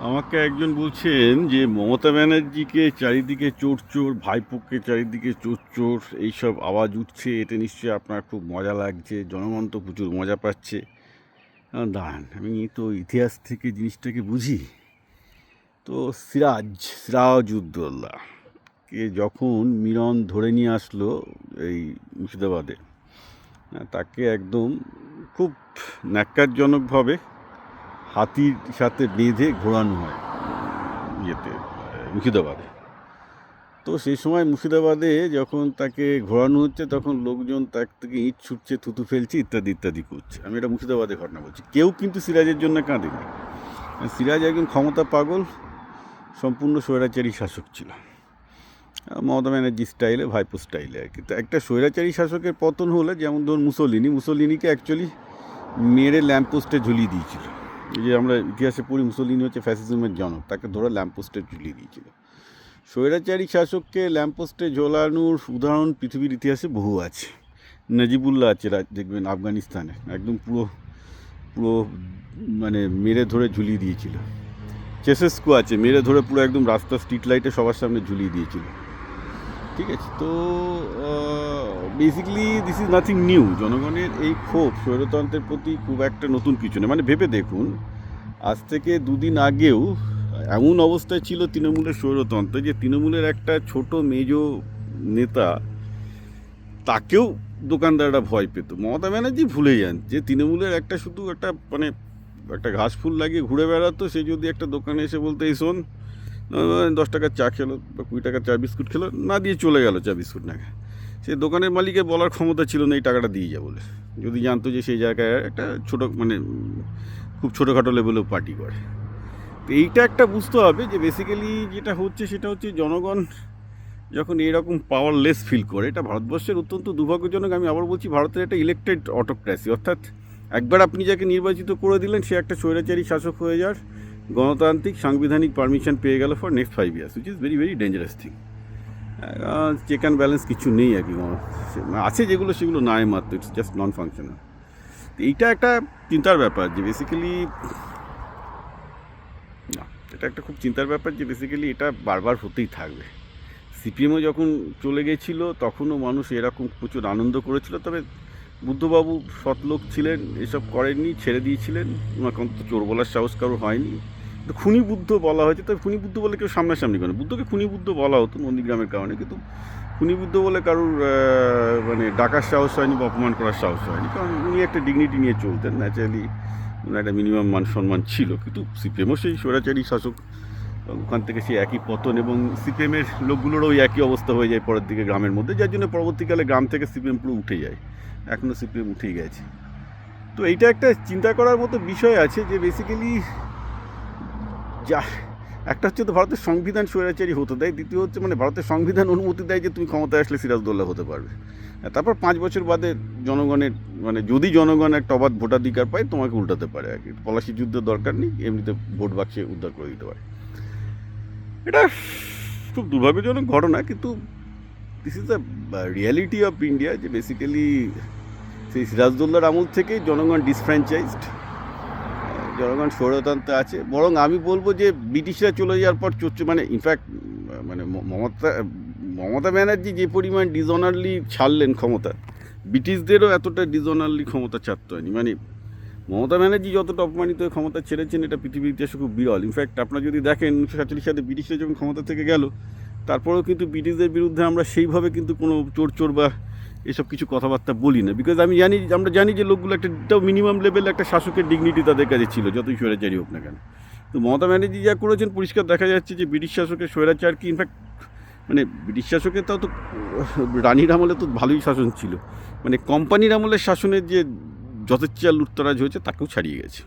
আমাকে একজন বলছেন যে মমতা ব্যানার্জিকে চারিদিকে চোর চোর, ভাইপোকে চারিদিকে চোর চোর এইসব আওয়াজ উঠছে, এতে নিশ্চয়ই আপনার খুব মজা লাগছে, জনগণ তো প্রচুর মজা পাচ্ছে। দাঁড়ান, আমি তো ইতিহাস থেকে জিনিসটাকে বুঝি। তো সিরাজউদ্দৌলা কে যখন মিরন ধরে নিয়ে আসলো এই মুর্শিদাবাদে, তাকে একদম খুব ন্যাক্কারজনকভাবে হাতির সাথে বেঁধে ঘোরানো হয় ইয়েতে, মুর্শিদাবাদে। তো সেই সময় মুর্শিদাবাদে যখন তাকে ঘোরানো হচ্ছে, তখন লোকজন তার থেকে ইট ছুটছে, থুতু ফেলছে, ইত্যাদি ইত্যাদি করছে। আমি এটা মুর্শিদাবাদে ঘটনা বলছি। কেউ কিন্তু সিরাজের জন্য কাঁদেনি। সিরাজ একজন ক্ষমতা পাগল, সম্পূর্ণ স্বৈরাচারী শাসক ছিল, মমতা ব্যানার্জি স্টাইলে, ভাইপো স্টাইলে আর কি। তো একটা স্বৈরাচারী শাসকের পতন হলে, যেমন ধরুন মুসোলিনিকে অ্যাকচুয়ালি মেরে ল্যাম্পপোস্টে ঝুলিয়ে দিয়েছিল। এই যে আমরা ইতিহাসে পড়ি, মুসোলিনি হচ্ছে ফ্যাসিজমের জনক, তাকে ধরে ল্যাম্পপোস্টে ঝুলিয়ে দিয়েছিল। স্বৈরাচারী শাসককে ল্যাম্পপোস্টে ঝোলানোর উদাহরণ পৃথিবীর ইতিহাসে বহু আছে। নজিবুল্লাহ আছে, দেখবেন আফগানিস্তানে, একদম পুরো পুরো মানে মেরে ধরে ঝুলিয়ে দিয়েছিল। চেসেস্কো আছে, মেরে ধরে পুরো একদম রাস্তা স্ট্রিট লাইটে সবার সামনে ঝুলিয়ে দিয়েছিল। ঠিক আছে, তো basically this is nothing new. জনগণের এই ক্ষোভ স্বৈরতন্ত্রের প্রতি খুব একটা নতুন কিছু নেই। মানে ভেবে দেখুন, আজ থেকে দুদিন আগেও এমন অবস্থায় ছিল তৃণমূলের স্বৈরতন্ত্র যে তৃণমূলের একটা ছোট মেজ নেতা, তাকেও দোকানদাররা ভয় পেত। মমতা ব্যানার্জি ভুলে যান যে তৃণমূলের একটা শুধু একটা ঘাস ফুল লাগিয়ে ঘুরে বেড়াতো। সে যদি একটা দোকানে এসে বলতে, এই শোন, 10 টাকার চা খেলো বা 20 টাকার চা বিস্কুট খেলো, না দিয়ে চলে গেল চা বিস্কুট না খেয়ে, সে দোকানের মালিকের বলার ক্ষমতা ছিল না এই টাকাটা দিয়ে যা বলে, যদি জানতো যে সেই জায়গায় একটা ছোটো খুব ছোটোখাটো লেভেলেও পার্টি করে। তো এইটা একটা বুঝতে হবে যে বেসিক্যালি যেটা হচ্ছে সেটা হচ্ছে জনগণ যখন এরকম পাওয়ারলেস ফিল করে, এটা ভারতবর্ষের অত্যন্ত দুর্ভাগ্যজনক। আমি আবার বলছি, ভারতের একটা ইলেকটেড অটোক্রেসি, অর্থাৎ একবার আপনি যাকে নির্বাচিত করে দিলেন, সে একটা স্বৈরাচারী শাসক হয়ে যাওয়ার গণতান্ত্রিক সাংবিধানিক পারমিশন পেয়ে গেল for next 5 years, which is very very dangerous thing. Check and balance কিছু নেই আর কি, আছে যেগুলো সেগুলো নাই মাত্র, ইটস জাস্ট নন ফাংশনাল। এইটা একটা চিন্তার ব্যাপার যে বেসিক্যালি, না, এটা একটা খুব চিন্তার ব্যাপার যে বেসিক্যালি এটা বারবার হতেই থাকবে। সিপিএমও যখন চলে গেছিলো তখনও মানুষ এরকম প্রচুর আনন্দ করেছিল, তবে বুদ্ধবাবু সৎলোক ছিলেন, এসব করেননি, ছেড়ে দিয়েছিলেন। ওনাকে অন্তত চোর বলার সাহস কারো হয়নি। তো খুনি বুদ্ধ বলা হয়েছে, তবে খুনি বুদ্ধ বলে কেউ সামনাসামনি করে, বুদ্ধকে খুনি বুদ্ধ বলা হতো নন্দীগ্রামের কারণে, কিন্তু খুনি বুদ্ধ বলে কারোর মানে ডাকার সাহস হয়নি বা অপমান করার সাহস হয়নি, কারণ উনি একটা ডিগনিটি নিয়ে চলতেন। ন্যাচারালি ওনার একটা মিনিমাম মান সম্মান ছিল। কিন্তু সিপিএমও সেই স্বৈরাচারী শাসক, ওখান থেকে সেই একই পতন, এবং সিপিএমের লোকগুলোরও ওই একই অবস্থা হয়ে যায় পরের দিকে গ্রামের মধ্যে, যার জন্য পরবর্তীকালে গ্রাম থেকে সিপিএম পুরো উঠে যায়। এখনও সিপিএম উঠেই গেছে। তো এইটা একটা চিন্তা করার মতো বিষয় আছে যে বেসিক্যালি যা একটা হচ্ছে তো ভারতের সংবিধান স্বৈরাচারী হতে দেয়, দ্বিতীয় হচ্ছে মানে ভারতের সংবিধান অনুমতি দেয় যে তুমি ক্ষমতায় আসলে সিরাজউদ্দৌলা হতে পারবে। তারপর 5 বছর বাদে জনগণের মানে যদি জনগণ একটা অবাধ ভোটাধিকার পায়, তোমাকে উল্টাতে পারে আর কি। পলাশি যুদ্ধের দরকার নেই, এমনিতে ভোট বাক্সে উদ্ধার করে দিতে পারে। এটা খুব দুর্ভাগ্যজনক ঘটনা, কিন্তু this is the reality of India, যে বেসিক্যালি সেই সিরাজউদ্দৌলার আমল থেকে জনগণ ডিসফ্র্যাঞ্চাইজড, জনগণ স্বৈরতন্ত্রে আছে। বরং আমি বলবো যে ব্রিটিশরা চলে যাওয়ার পর মানে ইনফ্যাক্ট মানে মমতা ব্যানার্জি যে পরিমাণ ডিসঅনারলি ছাড়লেন ক্ষমতা, ব্রিটিশদেরও এতটা ডিসঅনারলি ক্ষমতা ছাড়তে হয়নি। মানে মমতা ব্যানার্জি যতটা অপমানিত হয়ে ক্ষমতা ছেড়েছেন, এটা পৃথিবীর ইতিহাসে খুব বিরল। ইনফ্যাক্ট আপনারা যদি দেখেন 1947 সালে ব্রিটিশরা যখন ক্ষমতা থেকে গেল, তারপরেও কিন্তু ব্রিটিশদের বিরুদ্ধে আমরা সেইভাবে কিন্তু কোনো চোর বা এসব কিছু কথাবার্তা বলি না, বিকজ আমরা জানি যে লোকগুলো একটা মিনিমাম লেভেলে একটা শাসকের ডিগনিটি তাদের কাছে ছিল, যতই স্বৈরাচারী হোক না কেন। তো মমতা ব্যানার্জি যা করেছেন, পরিষ্কার দেখা যাচ্ছে যে ব্রিটিশ শাসকের স্বৈরাচার কি, ইনফ্যাক্ট মানে ব্রিটিশ শাসকের তো রানীর আমলে তো ভালোই শাসন ছিল, মানে কোম্পানির আমলের শাসনের যে যথেচ্ছা লুটতরাজ হয়েছে তাকেও ছাড়িয়ে গেছে।